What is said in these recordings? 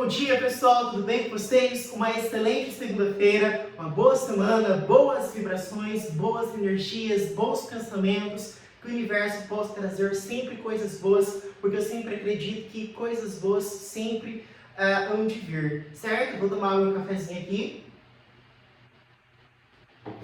Bom dia, pessoal, tudo bem com vocês? Uma excelente segunda-feira, uma boa semana, boas vibrações, boas energias, bons pensamentos, que o universo possa trazer sempre coisas boas, porque eu sempre acredito que coisas boas sempre hão de vir, certo? Vou tomar meu cafezinho aqui.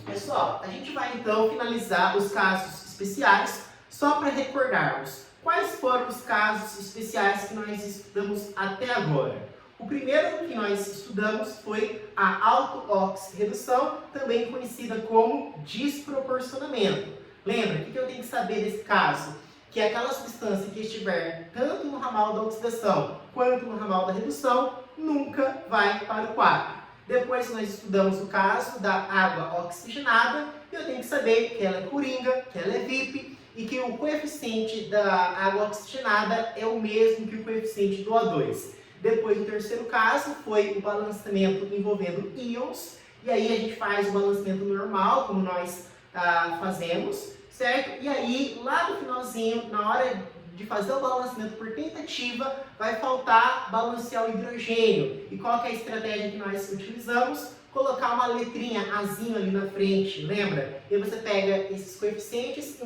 Pessoal, a gente vai então finalizar os casos especiais, só para recordarmos quais foram os casos especiais que nós estudamos até agora. O primeiro que nós estudamos foi a auto-oxirredução, também conhecida como desproporcionamento. Lembra, o que eu tenho que saber desse caso? Que aquela substância que estiver tanto no ramal da oxidação quanto no ramal da redução nunca vai para o quadro. Depois nós estudamos o caso da água oxigenada e eu tenho que saber que ela é coringa, que ela é VIP e que o coeficiente da água oxigenada é o mesmo que o coeficiente do O2. Depois, o terceiro caso foi o balanceamento envolvendo íons. E aí a gente faz o balanceamento normal, como nós fazemos, certo? E aí, lá no finalzinho, na hora de fazer o balanceamento por tentativa, vai faltar balancear o hidrogênio. E qual que é a estratégia que nós utilizamos? Colocar uma letrinha azinho ali na frente, lembra? E você pega esses coeficientes e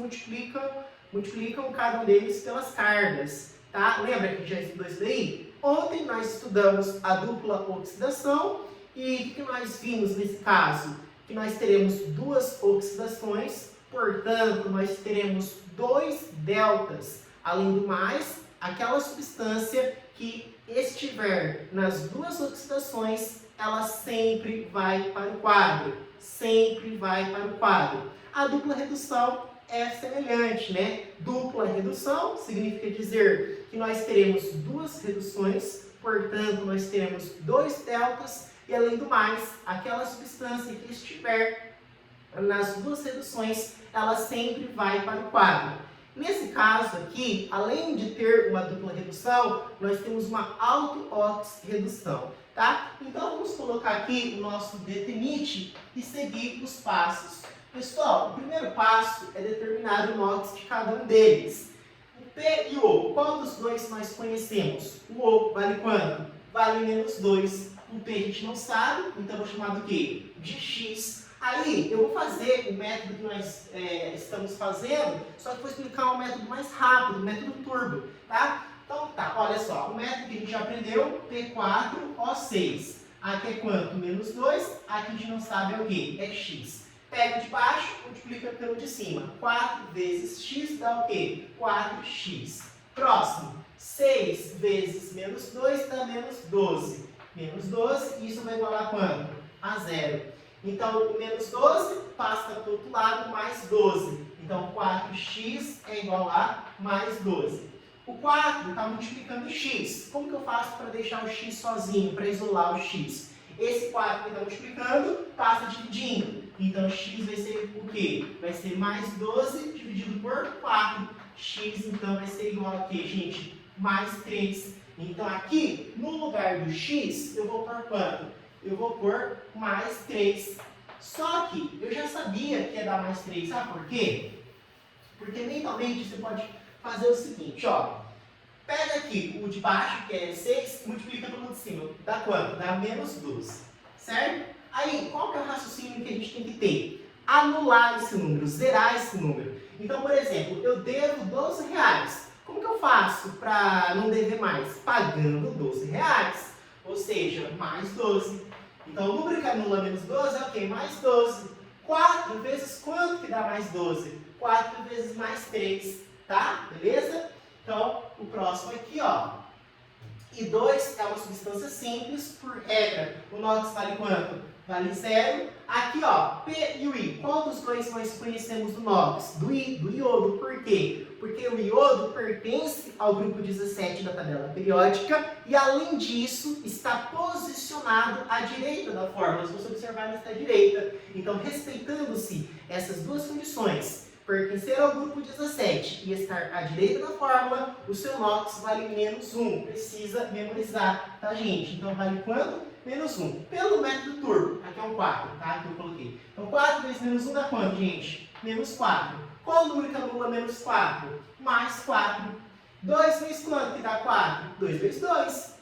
multiplicam cada um deles pelas cargas, tá? Lembra que a gente já estudou isso daí? Ontem nós estudamos a dupla oxidação e o que nós vimos nesse caso? Que nós teremos duas oxidações, portanto, nós teremos dois deltas. Além do mais, aquela substância que estiver nas duas oxidações, ela sempre vai para o quadro. Sempre vai para o quadro. A dupla redução é semelhante, né? Dupla redução significa dizer que nós teremos duas reduções, portanto, nós teremos dois deltas, e além do mais, aquela substância que estiver nas duas reduções, ela sempre vai para o quadro. Nesse caso aqui, além de ter uma dupla redução, nós temos uma auto-oxirredução, tá? Então, vamos colocar aqui o nosso detenite e seguir os passos. Pessoal, o primeiro passo é determinar o NOx de cada um deles. O P e o O, qual dos dois nós conhecemos? O O vale quanto? Vale menos 2. O P a gente não sabe, então eu vou chamar do quê? De X. Aí, eu vou fazer o método que nós estamos fazendo, só que vou explicar um método mais rápido, o método turbo, tá? Então, tá, olha só, o método que a gente já aprendeu, P4O6. Aqui é quanto? Menos 2, aqui a gente não sabe é o quê? É X. Pega o de baixo, multiplica pelo de cima. 4 vezes x dá o quê? 4x. Próximo. 6 vezes menos 2 dá menos 12. Menos 12, isso vai igualar a quanto? A 0. Então, o menos 12 passa para o outro lado, mais 12. Então, 4x é igual a mais 12. O 4 está multiplicando x. Como que eu faço para deixar o x sozinho, para isolar o x? Esse 4 que está multiplicando, passa dividindo. Então, x vai ser o quê? Vai ser mais 12 dividido por 4. X, então, vai ser igual a quê, gente? Mais 3. Então, aqui, no lugar do x, eu vou pôr quanto? Eu vou pôr mais 3. Só que eu já sabia que ia dar mais 3. Sabe por quê? Porque mentalmente você pode fazer o seguinte, ó. Pega aqui o de baixo, que é 6, multiplica pelo de cima. Dá quanto? Dá menos 12. Certo? Aí, qual que é o raciocínio que a gente tem que ter? Anular esse número, zerar esse número. Então, por exemplo, eu devo 12 reais. Como que eu faço para não dever mais? Pagando 12 reais. Ou seja, mais 12. Então, o número que anula menos 12 é o quê? Mais 12. 4 vezes quanto que dá mais 12? 4 vezes mais 3. Tá? Beleza? Então, o próximo aqui, ó. I2 é uma substância simples, por regra. O NOx vale quanto? Vale 0. Aqui, ó, P e o I. Qual dos dois nós conhecemos do NOx? Do iodo. Por quê? Porque o iodo pertence ao grupo 17 da tabela periódica e, além disso, está posicionado à direita da fórmula. Se você observar, ele está à direita. Então, respeitando-se essas duas condições, pertencer ao grupo 17 e estar à direita da fórmula, o seu NOx vale menos 1. Precisa memorizar, tá, gente? Então, vale quanto? Menos 1. Pelo método turbo, aqui é um 4, tá? Que eu coloquei. Então, 4 vezes menos 1 dá quanto, gente? Menos 4. Qual o número que anula menos 4? Mais 4. 2 vezes quanto que dá 4? 2 vezes 2.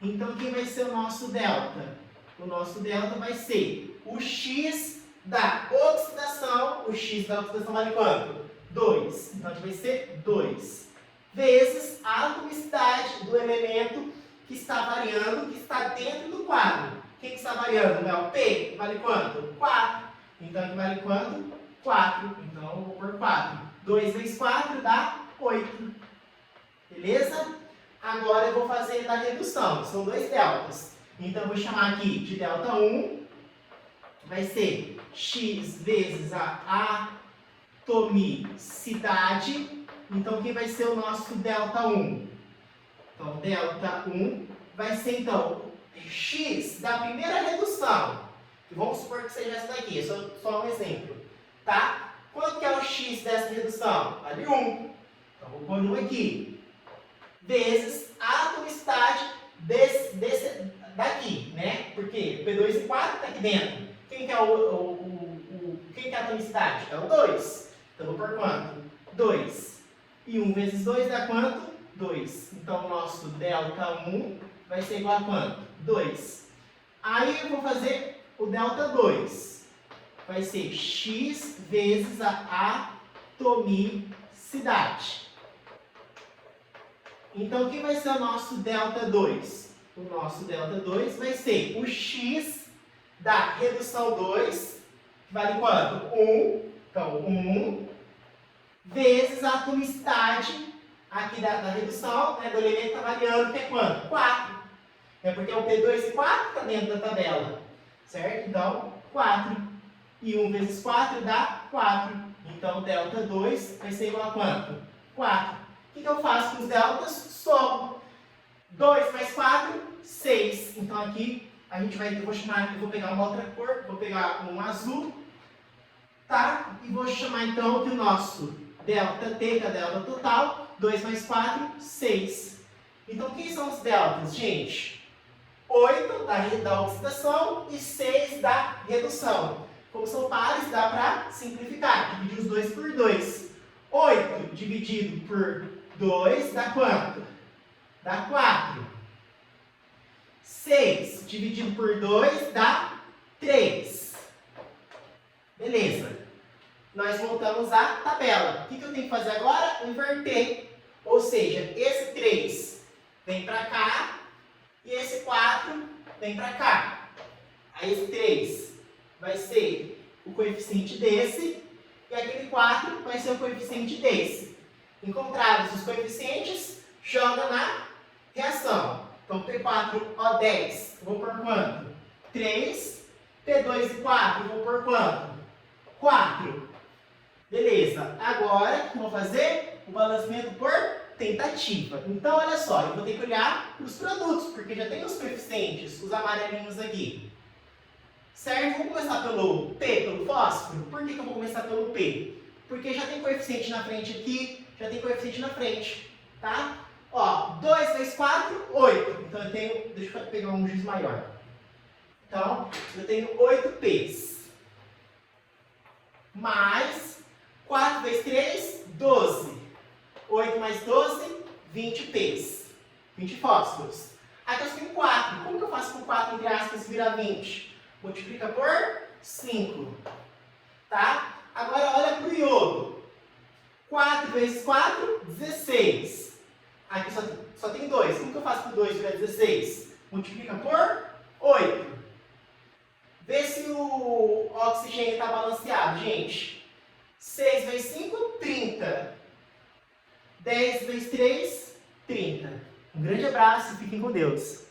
Então, quem vai ser o nosso delta? O nosso delta vai ser o x da oxidação. O x da oxidação vale quanto? 2. Então, aqui vai ser 2. Vezes a atomicidade do elemento que está variando, que está dentro do quadro. Quem que está variando? Não é o P? Vale quanto? 4. Então, aqui vale quanto? 4. Então, eu vou pôr 4. 2 vezes 4 dá 8. Beleza? Agora eu vou fazer da redução. São dois deltas. Então, eu vou chamar aqui de delta 1. Vai ser x vezes a atomicidade. Então, quem vai ser o nosso delta 1? Então, delta 1 vai ser, então, x da primeira redução. E vamos supor que seja essa daqui. É só um exemplo. Tá? Quanto que é o x dessa redução? Vale 1. Então, vou pôr 1 aqui. Vezes a atomicidade daqui, né? Porque P2 e 4 está aqui dentro. Quem que é quem que é a atomicidade? É o 2. Então, vou pôr quanto? 2. E 1 vezes 2 dá quanto? 2. Então, o nosso delta 1 vai ser igual a quanto? 2. Aí, eu vou fazer o delta 2. Vai ser x vezes a atomicidade. Então, quem vai ser o nosso delta 2? O nosso delta 2 vai ser o x da redução 2, que vale quanto? 1. Então, 1 vezes a atomicidade aqui da redução, né, do elemento que está variando, que é quanto? 4. É porque é o P2 e 4 está dentro da tabela. Certo? Então, 4. E 1 vezes 4 dá 4. Então, delta 2 vai ser igual a quanto? 4. O que eu faço com os deltas? Somo. 2 mais 4, 6. Então aqui eu vou pegar uma outra cor, vou pegar um azul, tá? E vou chamar então que o nosso delta T, que é a delta total, 2 mais 4, 6. Então quem são os deltas, gente? 8 da oxidação e 6 da redução. Como são pares, dá para simplificar, dividir os dois por 2. 8 dividido por 2 dá quanto? Dá 4. 6 dividido por 2 dá 3. Beleza. Nós voltamos à tabela. O que eu tenho que fazer agora? Inverter. Ou seja, esse 3 vem para cá e esse 4 vem para cá. Aí esse 3 vai ser o coeficiente desse e aquele 4 vai ser o coeficiente desse. Encontrados os coeficientes, joga na reação. Então, P4O10, vou por quanto? 3. P2 e 4, vou por quanto? 4. Beleza. Agora, o que eu vou fazer? O balanceamento por tentativa. Então, olha só, eu vou ter que olhar para os produtos, porque já tem os coeficientes, os amarelinhos aqui. Certo? Vamos começar pelo P, pelo fósforo. Por que eu vou começar pelo P? Porque já tem coeficiente na frente aqui, já tem coeficiente na frente, tá? Ó, 2 vezes 4, 8. Então eu tenho, deixa eu pegar um giz maior. Então, eu tenho 8 P's. Mais 4 vezes 3, 12. 8 mais 12, 20 P's. 20 fósforos. Aqui eu tenho 4. Como que eu faço com 4 entre aspas virar 20? Multiplica por 5. Tá? Agora olha para o iodo. 4 vezes 4, 16. Aqui só tem 2. Como que eu faço com 2 virar 16? Multiplica por 8. Vê se o oxigênio está balanceado, gente. 6 vezes 5, 30. 10 vezes 3, 30. Um grande abraço e fiquem com Deus.